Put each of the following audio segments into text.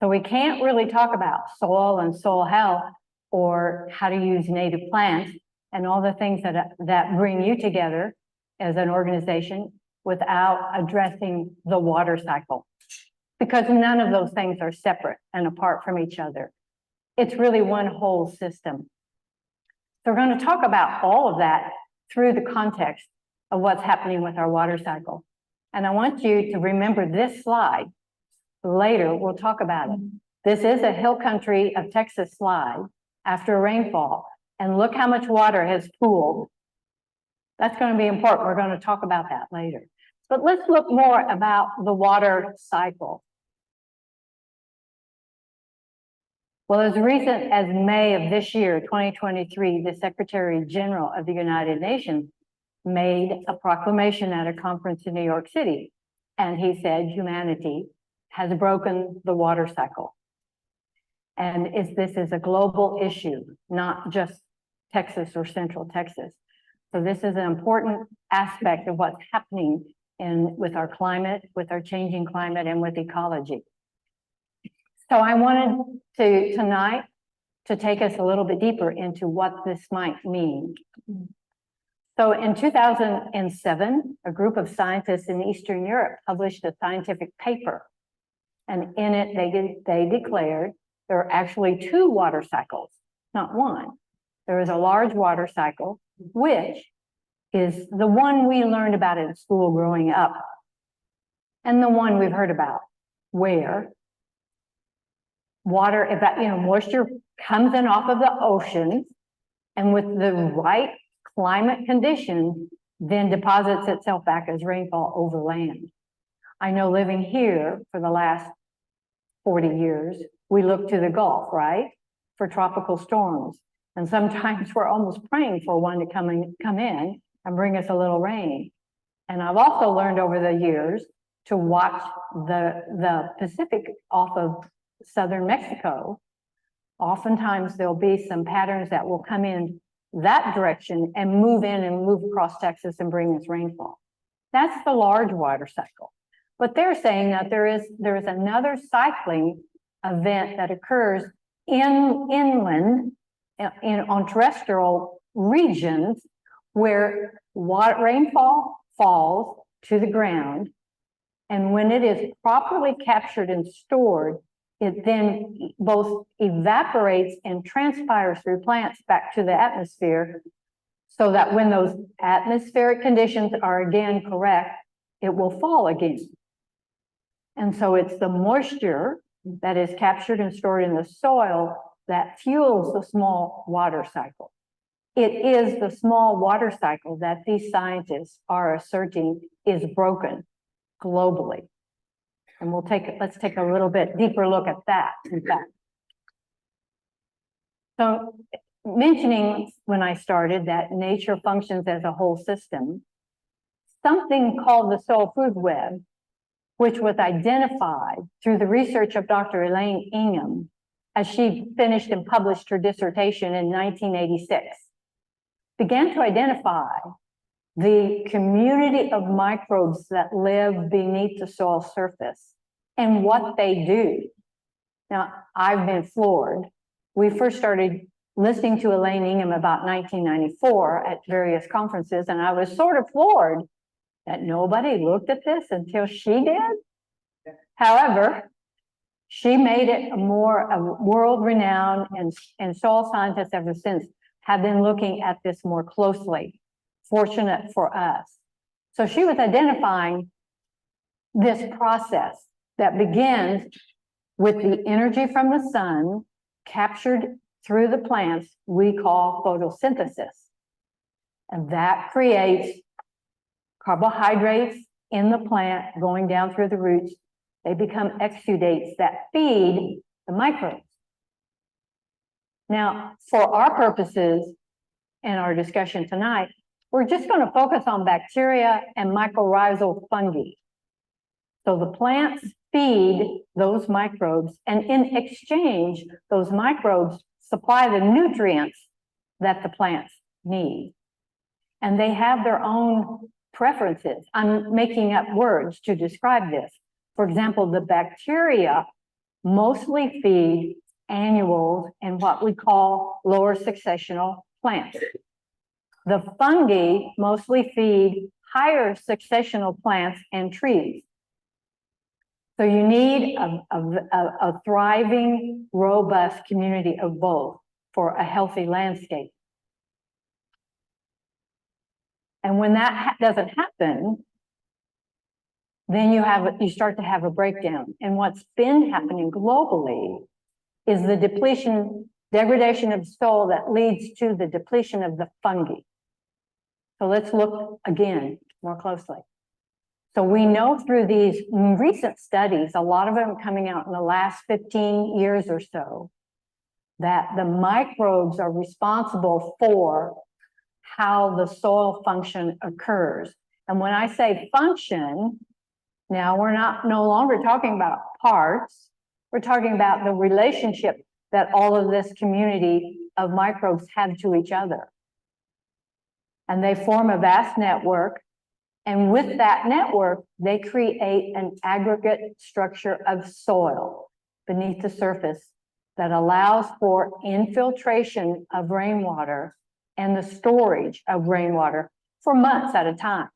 So we can't really talk about soil and soil health or how to use native plants and all the things that bring you together as an organization without addressing the water cycle, because none of those things are separate and apart from each other. It's really one whole system. So we're going to talk about all of that through the context of what's happening with our water cycle. And I want you to remember this slide. Later, we'll talk about it. This is a hill country of Texas slide after a rainfall. And look how much water has pooled. That's going to be important. We're going to talk about that later. But let's look more about the water cycle. Well, as recent as May of this year, 2023, the Secretary General of the United Nations made a proclamation at a conference in New York City. And he said humanity has broken the water cycle. And this is a global issue, not just Texas or Central Texas. So this is an important aspect of what's happening with our climate, with our changing climate, and with ecology. So I wanted tonight to take us a little bit deeper into what this might mean. So in 2007, a group of scientists in Eastern Europe published a scientific paper. And in it, they declared there are actually two water cycles, not one. There is a large water cycle, which is the one we learned about in school growing up, and the one we've heard about, where water, moisture comes in off of the oceans, and with the right climate conditions, then deposits itself back as rainfall over land. I know living here for the last 40 years, we look to the Gulf, right, for tropical storms. And sometimes we're almost praying for one to come in and bring us a little rain. And I've also learned over the years to watch the Pacific off of southern Mexico. Oftentimes there'll be some patterns that will come in that direction and move in and move across Texas and bring us rainfall. That's the large water cycle. But they're saying that there is another cycling event that occurs inland on terrestrial regions where rainfall falls to the ground, and when it is properly captured and stored, it then both evaporates and transpires through plants back to the atmosphere, so that when those atmospheric conditions are again correct, it will fall again. And so it's the moisture that is captured and stored in the soil that fuels the small water cycle. It is the small water cycle that these scientists are asserting is broken globally. And let's take a little bit deeper look at that, in fact. So mentioning when I started that nature functions as a whole system, something called the soil food web, which was identified through the research of Dr. Elaine Ingham, as she finished and published her dissertation in 1986, began to identify the community of microbes that live beneath the soil surface and what they do. Now, I've been floored. We first started listening to Elaine Ingham about 1994 at various conferences, and I was sort of floored that nobody looked at this until she did. However, she made it more world-renowned, and soil scientists ever since have been looking at this more closely. Fortunate for us. So she was identifying this process that begins with the energy from the sun captured through the plants we call photosynthesis. And that creates carbohydrates in the plant going down through the roots. They become exudates that feed the microbes. Now, for our purposes in our discussion tonight, we're just going to focus on bacteria and mycorrhizal fungi. So the plants feed those microbes, and in exchange, those microbes supply the nutrients that the plants need. And they have their own preferences. I'm making up words to describe this. For example, the bacteria mostly feed annuals and what we call lower successional plants. The fungi mostly feed higher successional plants and trees. So you need a thriving, robust community of both for a healthy landscape. And when that doesn't happen, then you start to have a breakdown. And what's been happening globally is the degradation of soil that leads to the depletion of the fungi. So let's look again more closely. So we know through these recent studies, a lot of them coming out in the last 15 years or so, that the microbes are responsible for how the soil function occurs. And when I say function, now we're no longer talking about parts, we're talking about the relationship that all of this community of microbes have to each other. And they form a vast network. And with that network, they create an aggregate structure of soil beneath the surface that allows for infiltration of rainwater and the storage of rainwater for months at a time.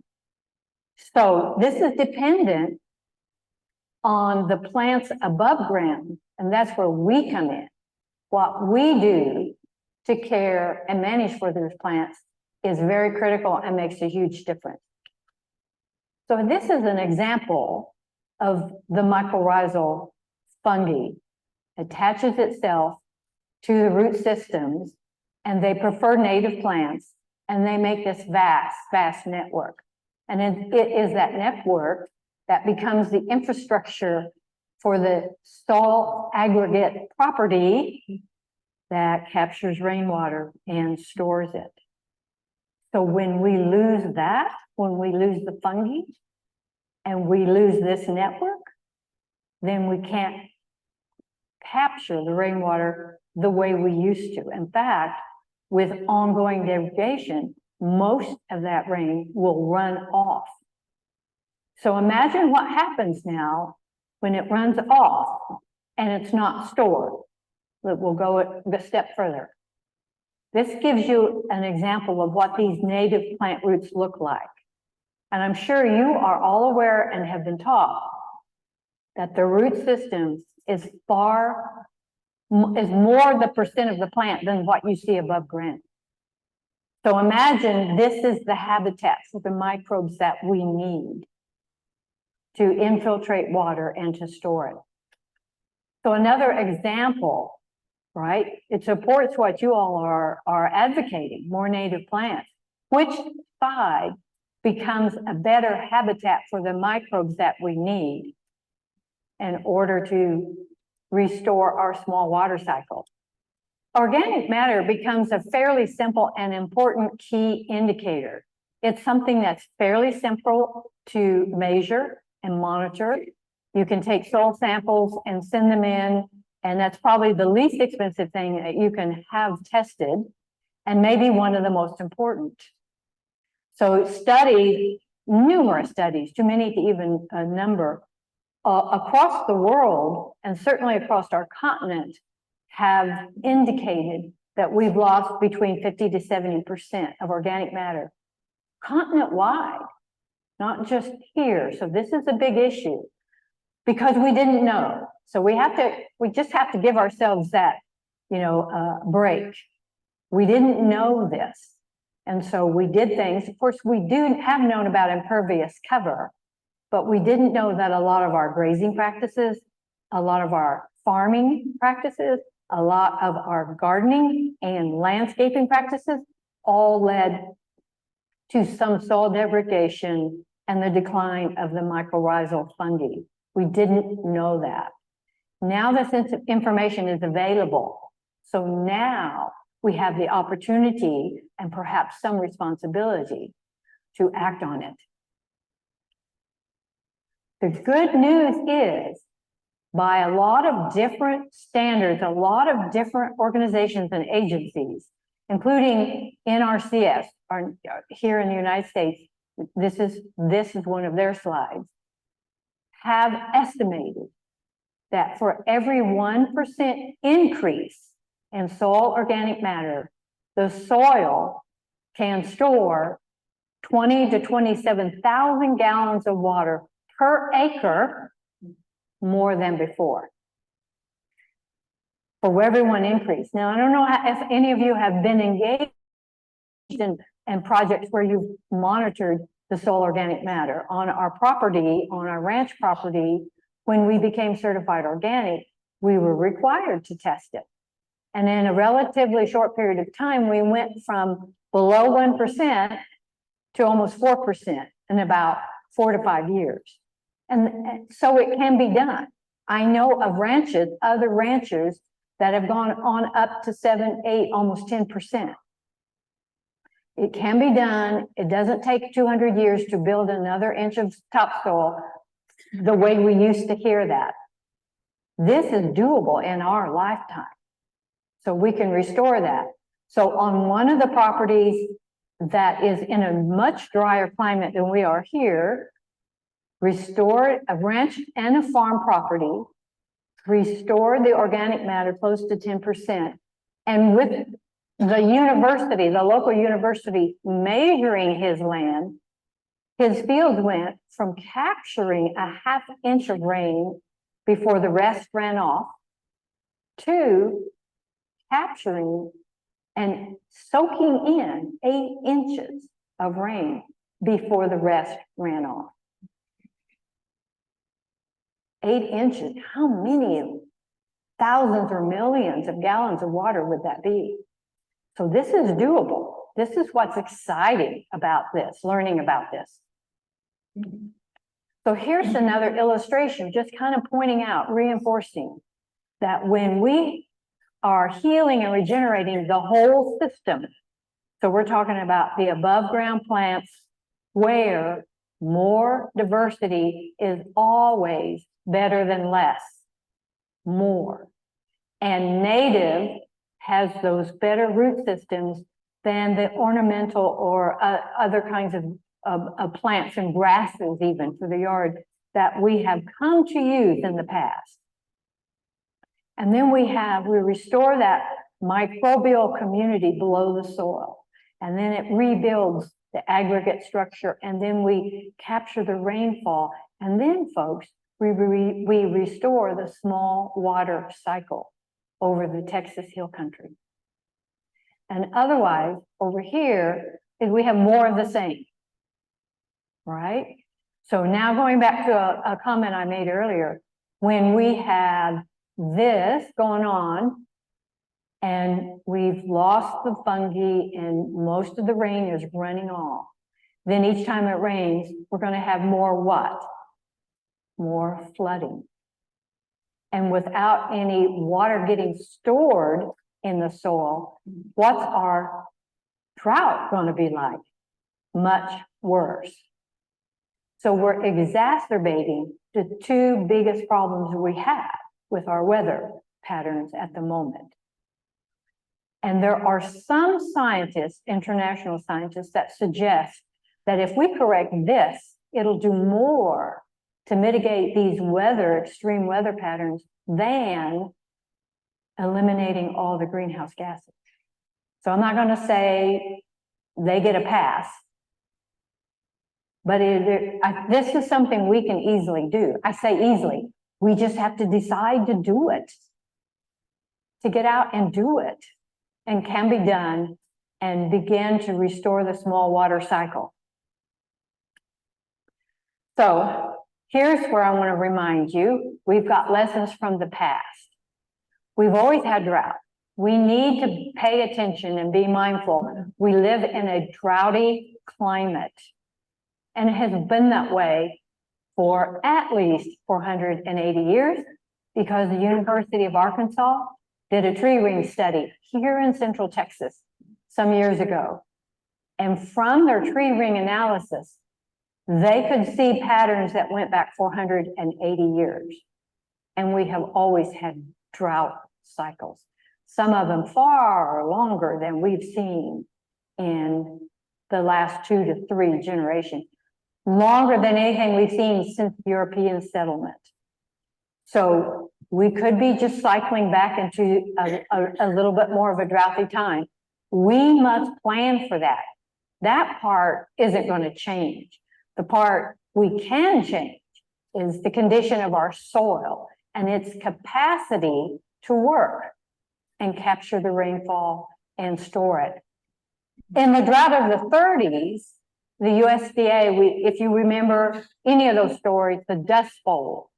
So this is dependent on the plants above ground, and that's where we come in. What we do to care and manage for those plants is very critical and makes a huge difference. So this is an example of the mycorrhizal fungi. It attaches itself to the root systems, and they prefer native plants, and they make this vast, vast network. And it is that network that becomes the infrastructure for the soil aggregate property that captures rainwater and stores it. So when we lose that, when we lose the fungi, and we lose this network, then we can't capture the rainwater the way we used to. In fact, with ongoing degradation, most of that rain will run off. So imagine what happens now when it runs off and it's not stored. We'll go a step further. This gives you an example of what these native plant roots look like. And I'm sure you are all aware and have been taught that the root system is more the percent of the plant than what you see above ground. So imagine this is the habitat for the microbes that we need to infiltrate water and to store it. So another example, right? It supports what you all are advocating, more native plants. Which side becomes a better habitat for the microbes that we need in order to restore our small water cycle? Organic matter becomes a fairly simple and important key indicator. It's something that's fairly simple to measure and monitor. You can take soil samples and send them in, and that's probably the least expensive thing that you can have tested, and maybe one of the most important. So studies, numerous studies, too many to even number, across the world, and certainly across our continent, have indicated that we've lost between 50 to 70% of organic matter continent-wide, not just here. So this is a big issue because we didn't know. So we just have to give ourselves that, break. We didn't know this. And so we did things. Of course, we do have known about impervious cover, but we didn't know that a lot of our grazing practices, a lot of our farming practices, a lot of our gardening and landscaping practices all led to some soil degradation and the decline of the mycorrhizal fungi. We didn't know that. Now this information is available. So now we have the opportunity and perhaps some responsibility to act on it. The good news is, by a lot of different standards, a lot of different organizations and agencies, including NRCS, here in the United States, this is one of their slides, have estimated that for every 1% increase in soil organic matter, the soil can store 20 to 27,000 gallons of water per acre more than before. For every one increase. Now, I don't know if any of you have been engaged in projects where you've monitored the soil organic matter. On our property, on our ranch property, when we became certified organic, we were required to test it. And in a relatively short period of time, we went from below 1% to almost 4% in about 4 to 5 years. And so it can be done. I know of ranches, other ranchers that have gone on up to 7, 8, almost 10%. It can be done. It doesn't take 200 years to build another inch of topsoil the way we used to hear that. This is doable in our lifetime. So we can restore that. So on one of the properties that is in a much drier climate than we are here, restore a ranch and a farm property, restore the organic matter close to 10%. And with the university, the local university measuring his land, his fields went from capturing a ½ inch of rain before the rest ran off to capturing and soaking in 8 inches of rain before the rest ran off. 8 inches, how many thousands or millions of gallons of water would that be? So this is doable. This is what's exciting about this, learning about this. So here's another illustration, just kind of pointing out, reinforcing that when we are healing and regenerating the whole system, so we're talking about the above ground plants where more diversity is always better than less, more. And native has those better root systems than the ornamental or other kinds of plants and grasses even for the yard that we have come to use in the past. And then we restore that microbial community below the soil, and then it rebuilds the aggregate structure, and then we capture the rainfall, and then folks, we restore the small water cycle over the Texas Hill Country. And otherwise, over here, we have more of the same, right? So now going back to a comment I made earlier, when we had this going on, and we've lost the fungi and most of the rain is running off, then each time it rains, we're going to have more what? More flooding. And without any water getting stored in the soil, what's our drought going to be like? Much worse. So we're exacerbating the two biggest problems we have with our weather patterns at the moment. And there are some scientists, international scientists, that suggest that if we correct this, it'll do more to mitigate these extreme weather patterns than eliminating all the greenhouse gases. So I'm not going to say they get a pass, but this is something we can easily do. I say easily. We just have to decide to do it, to get out and do it, and can be done, and begin to restore the small water cycle. So here's where I want to remind you, we've got lessons from the past. We've always had drought. We need to pay attention and be mindful. We live in a droughty climate, and it has been that way for at least 480 years, because the University of Arkansas did a tree ring study here in Central Texas some years ago. And from their tree ring analysis, they could see patterns that went back 480 years. And we have always had drought cycles, some of them far longer than we've seen in the last 2 to 3 generations, longer than anything we've seen since European settlement. So We could be just cycling back into a little bit more of a droughty time. We must plan for that. That part isn't going to change. The part we can change is the condition of our soil and its capacity to work and capture the rainfall and store it. In the drought of the 30s, the USDA, if you remember any of those stories, the Dust Bowl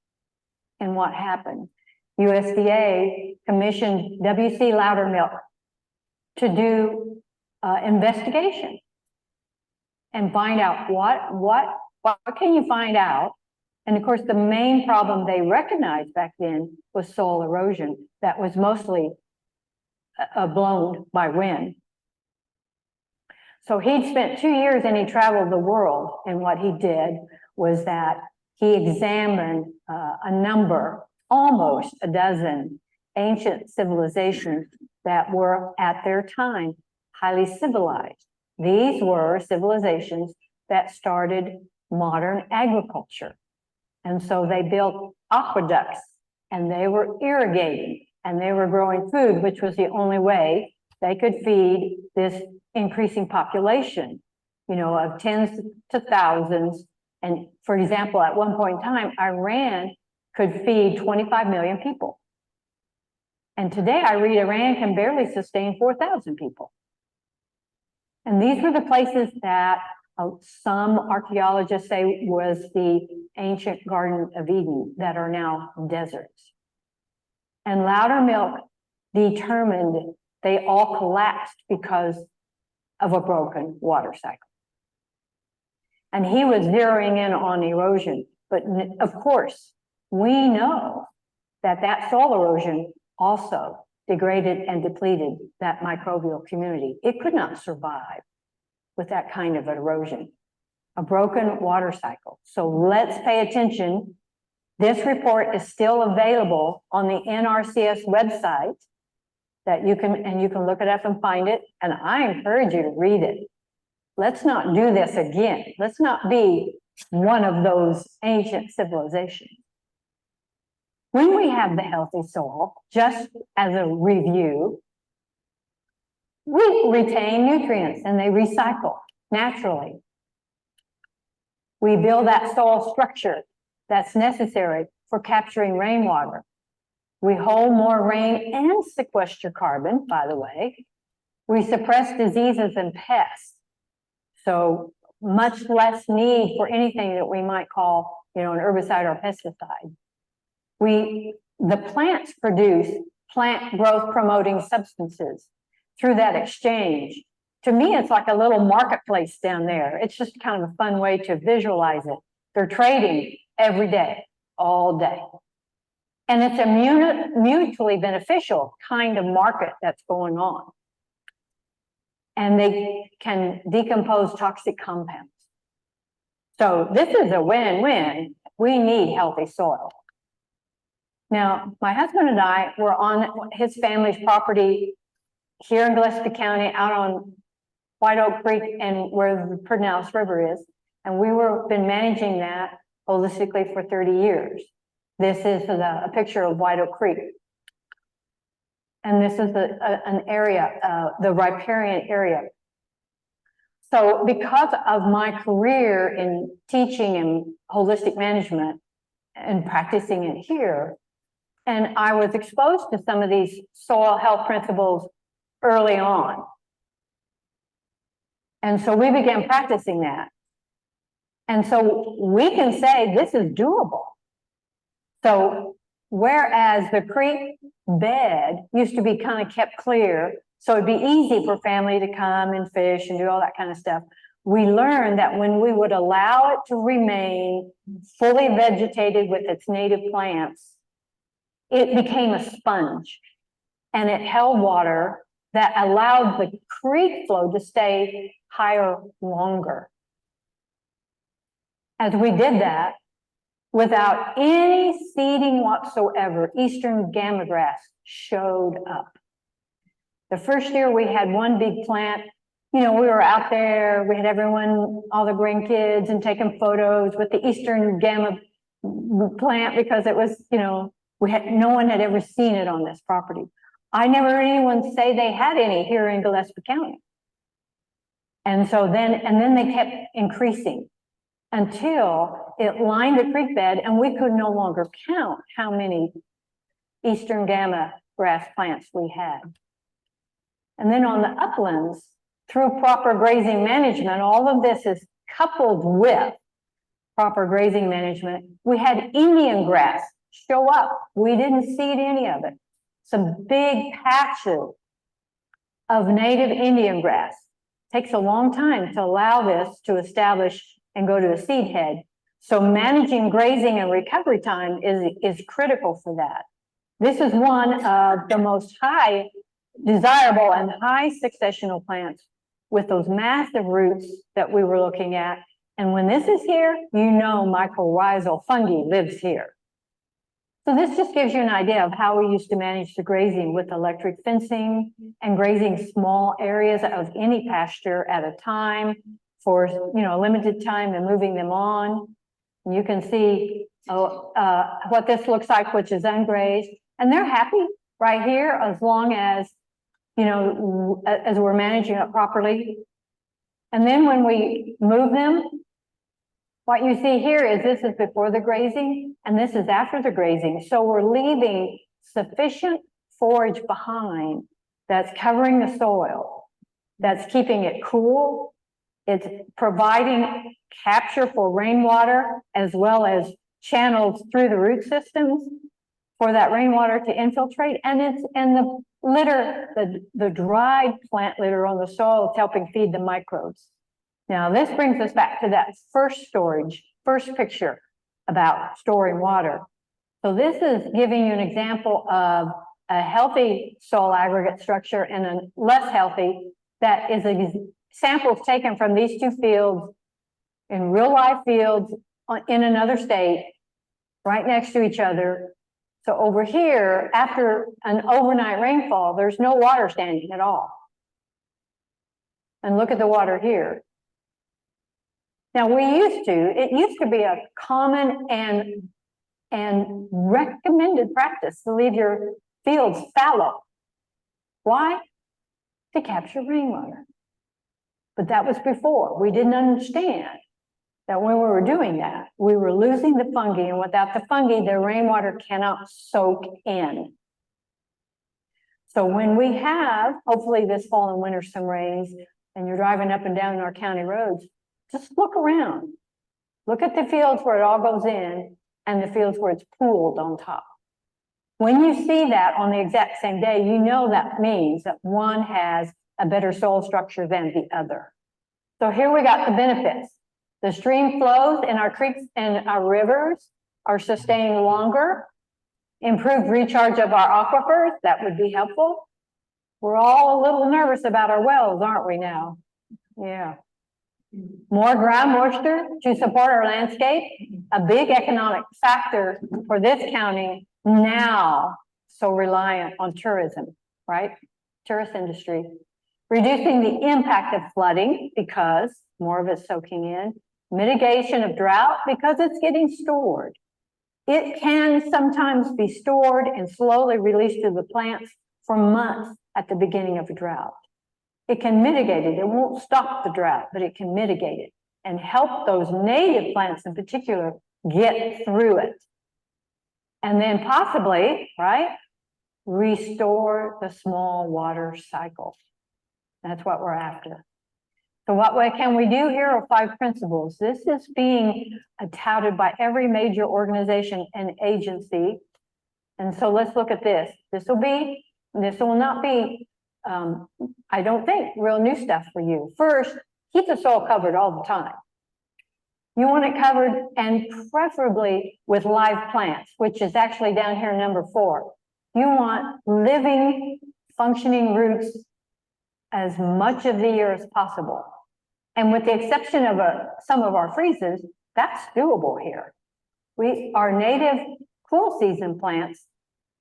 and what happened, USDA commissioned W.C. Loudermilk to do investigation and find out what can you find out. And of course, the main problem they recognized back then was soil erosion that was mostly blown by wind. So he'd spent 2 years and he traveled the world. And what he did was that he examined a number, almost a dozen ancient civilizations that were at their time highly civilized. These were civilizations that started modern agriculture. And so they built aqueducts and they were irrigating and they were growing food, which was the only way they could feed this increasing population, you know, of tens to thousands. And for example, at one point in time, Iran could feed 25 million people. And today I read Iran can barely sustain 4,000 people. And these were the places that some archaeologists say was the ancient Garden of Eden that are now deserts. And Loudermilk determined they all collapsed because of a broken water cycle. And he was zeroing in on erosion. But of course, we know that that soil erosion also degraded and depleted that microbial community. It could not survive with that kind of erosion, a broken water cycle. So let's pay attention. This report is still available on the NRCS website that you can look it up and find it. And I encourage you to read it. Let's not do this again. Let's not be one of those ancient civilizations. When we have the healthy soil, just as a review, we retain nutrients and they recycle naturally. We build that soil structure that's necessary for capturing rainwater. We hold more rain and sequester carbon, by the way. We suppress diseases and pests. So much less need for anything that we might call, you know, an herbicide or pesticide. The plants produce plant growth promoting substances through that exchange. To me, it's like a little marketplace down there. It's just kind of a fun way to visualize it. They're trading every day, all day. And it's a mutually beneficial kind of market that's going on. And they can decompose toxic compounds. So this is a win-win. We need healthy soil. Now, my husband and I were on his family's property here in Gillespie County, out on White Oak Creek and where the Pedernales River is. And been managing that holistically for 30 years. This is a picture of White Oak Creek. And this is an area, the riparian area. So because of my career in teaching and holistic management and practicing it here, and I was exposed to some of these soil health principles early on. And so we began practicing that. And so we can say this is doable. So whereas the creek bed used to be kind of kept clear, so it'd be easy for family to come and fish and do all that kind of stuff, we learned that when we would allow it to remain fully vegetated with its native plants, it became a sponge and it held water that allowed the creek flow to stay higher longer. As we did that, without any seeding whatsoever, eastern gamma grass showed up. The first year we had one big plant, you know, we were out there, we had everyone, all the grandkids, and taking photos with the eastern gamma plant because it was, you know, No one had ever seen it on this property. I never heard anyone say they had any here in Gillespie County. And so then they kept increasing until it lined the creek bed and we could no longer count how many Eastern Gamma grass plants we had. And then on the uplands, through proper grazing management, all of this is coupled with proper grazing management. We had Indian grass show up. We didn't seed any of it. Some big patches of native Indian grass. Takes a long time to allow this to establish and go to a seed head. So managing grazing and recovery time is critical for that. This is one of the most high desirable and high successional plants with those massive roots that we were looking at. And when this is here, you know mycorrhizal fungi lives here. So this just gives you an idea of how we used to manage the grazing with electric fencing and grazing small areas of any pasture at a time for a limited time and moving them on. And you can see what this looks like, which is ungrazed. And they're happy right here as long as, as we're managing it properly. And then when we move them, what you see here is this is before the grazing and this is after the grazing. So we're leaving sufficient forage behind that's covering the soil, that's keeping it cool. It's providing capture for rainwater as well as channels through the root systems for that rainwater to infiltrate. And the litter, the dried plant litter on the soil is helping feed the microbes. Now, this brings us back to that first picture about storing water. So this is giving you an example of a healthy soil aggregate structure and a less healthy that is samples taken from these two fields in real life fields in another state right next to each other. So over here, after an overnight rainfall, there's no water standing at all. And look at the water here. Now it used to be a common and recommended practice to leave your fields fallow. Why? To capture rainwater. But that was before. We didn't understand that when we were doing that, we were losing the fungi, and without the fungi, the rainwater cannot soak in. So when we have, hopefully this fall and winter, some rains, and you're driving up and down our county roads, just look around. Look at the fields where it all goes in and the fields where it's pooled on top. When you see that on the exact same day, you know that means that one has a better soil structure than the other. So here we got the benefits. The stream flows in our creeks and our rivers are sustained longer. Improved recharge of our aquifers, that would be helpful. We're all a little nervous about our wells, aren't we now? Yeah. More ground moisture to support our landscape, a big economic factor for this county now so reliant on tourism, right? Tourist industry. Reducing the impact of flooding because more of it's soaking in. Mitigation of drought because it's getting stored. It can sometimes be stored and slowly released to the plants for months at the beginning of a drought. It can mitigate it. It won't stop the drought, but it can mitigate it and help those native plants in particular get through it. And then possibly, right, restore the small water cycle. That's what we're after. So what can we do? Here are 5 principles. This is being touted by every major organization and agency. And so let's look at this. This will not be, I don't think, real new stuff for you. First, keep the soil covered all the time. You want it covered and preferably with live plants, which is actually down here, number 4. You want living, functioning roots as much of the year as possible. And with the exception of some of our freezes, that's doable here. Our native cool season plants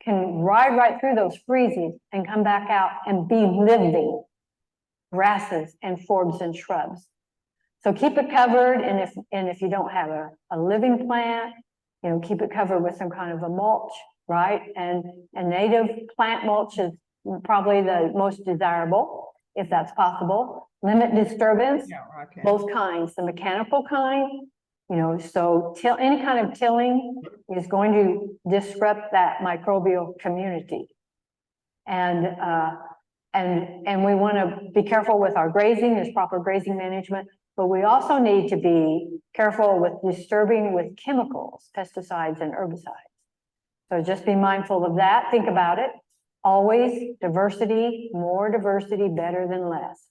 can ride right through those freezes and come back out and be living grasses and forbs and shrubs. So keep it covered, and if you don't have a living plant, keep it covered with some kind of a mulch right? And native plant mulch is probably the most desirable, if that's possible. Limit disturbance, both kinds, the mechanical kind, you know, so any kind of tilling is going to disrupt that microbial community. And we want to be careful with our grazing. There's proper grazing management, but we also need to be careful with disturbing with chemicals, pesticides and herbicides. So just be mindful of that. Think about it. Always diversity, more diversity, better than less.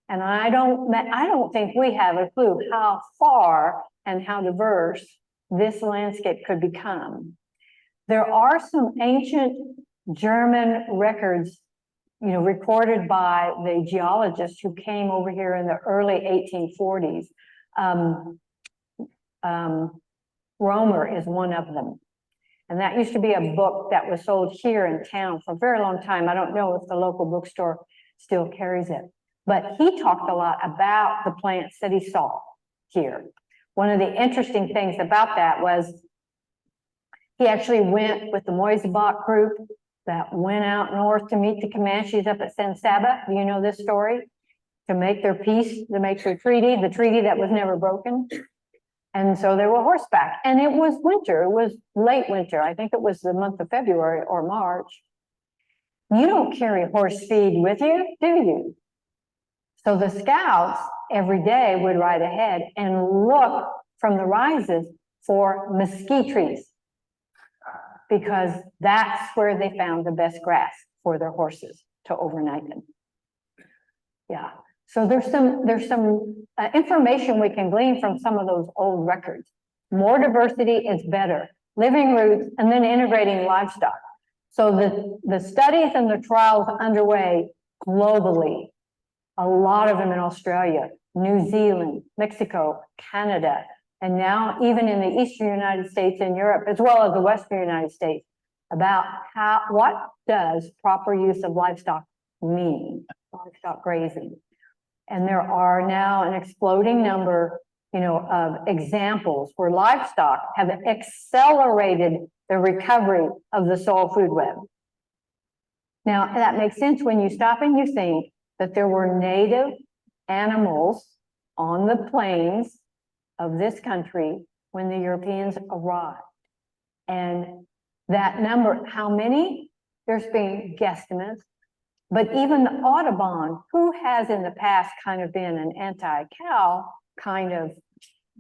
And I don't think we have a clue how far and how diverse this landscape could become. There are some ancient German records, you know, recorded by the geologists who came over here in the early 1840s. Romer is one of them. And that used to be a book that was sold here in town for a very long time. I don't know if the local bookstore still carries it. But he talked a lot about the plants that he saw here. One of the interesting things about that was he actually went with the Moisebach group that went out north to meet the Comanches up at San Saba. Do you know this story? To make their peace, to make their treaty, the treaty that was never broken. And so they were horseback, and it was winter. It was late winter. I think it was the month of February or March. You don't carry horse feed with you, do you? So the scouts every day would ride ahead and look from the rises for mesquite trees, because that's where they found the best grass for their horses to overnight them. Yeah. So there's some information we can glean from some of those old records. More diversity is better. Living roots and then integrating livestock. So the studies and the trials underway globally, a lot of them in Australia, New Zealand, Mexico, Canada, and now even in the Eastern United States and Europe, as well as the Western United States, about what does proper use of livestock mean, livestock grazing. And there are now an exploding number, you know, of examples where livestock have accelerated the recovery of the soil food web. Now, that makes sense when you stop and you think that there were native animals on the plains of this country when the Europeans arrived. And that number, how many? There's been guesstimates. But even the Audubon, who has in the past kind of been an anti-cow kind of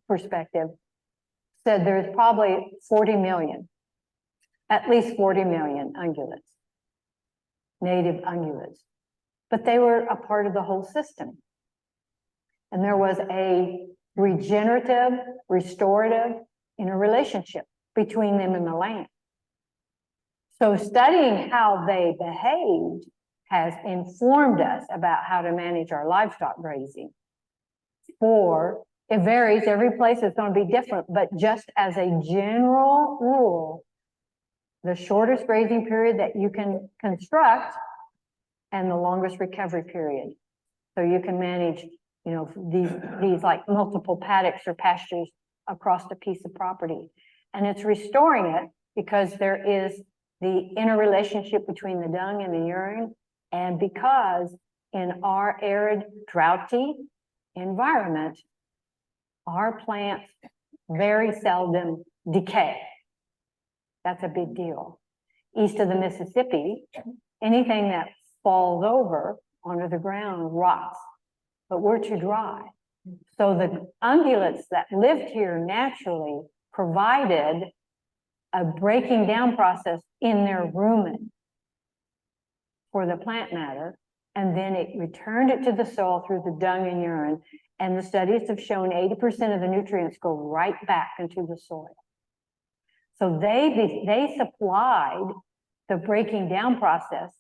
perspective, said there's probably 40 million, at least 40 million ungulates, native ungulates. But they were a part of the whole system. And there was a regenerative, restorative interrelationship between them and the land. So studying how they behaved has informed us about how to manage our livestock grazing. It varies, every place is going to be different, but just as a general rule, the shortest grazing period that you can construct and the longest recovery period. So you can manage, you know, these like multiple paddocks or pastures across a piece of property. And it's restoring it because there is the interrelationship between the dung and the urine. And because in our arid, droughty environment, our plants very seldom decay. That's a big deal. East of the Mississippi, anything that falls over onto the ground rots, but we're too dry. So the ungulates that lived here naturally provided a breaking down process in their rumen for the plant matter, and then it returned it to the soil through the dung and urine. And the studies have shown 80% of the nutrients go right back into the soil. So they supplied the breaking down process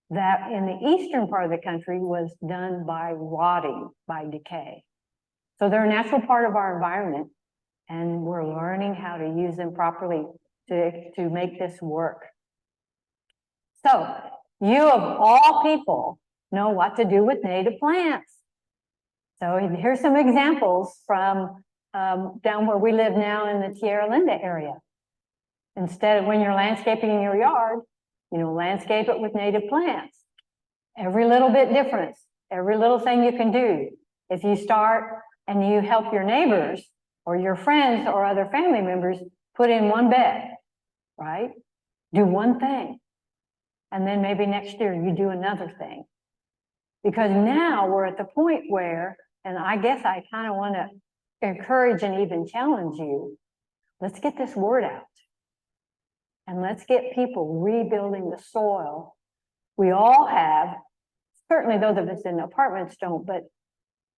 that in the eastern part of the country was done by rotting, by decay. So they're a natural part of our environment, and we're learning how to use them properly to make this work. So you of all people know what to do with native plants. So here's some examples from down where we live now in the Tierra Linda area. Instead of when you're landscaping in your yard, you know, landscape it with native plants. Every little bit difference, every little thing you can do. If you start and you help your neighbors or your friends or other family members put in one bed, right? Do one thing. And then maybe next year you do another thing. Because now we're at the point where, and I guess I kind of want to encourage and even challenge you, let's get this word out. And let's get people rebuilding the soil. We all have, certainly those of us in apartments don't, but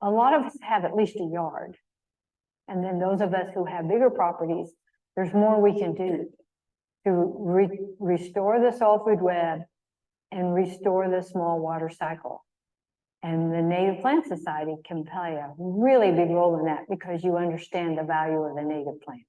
a lot of us have at least a yard. And then those of us who have bigger properties, there's more we can do to restore the soil food web and restore the small water cycle. And the Native Plant Society can play a really big role in that because you understand the value of the native plant.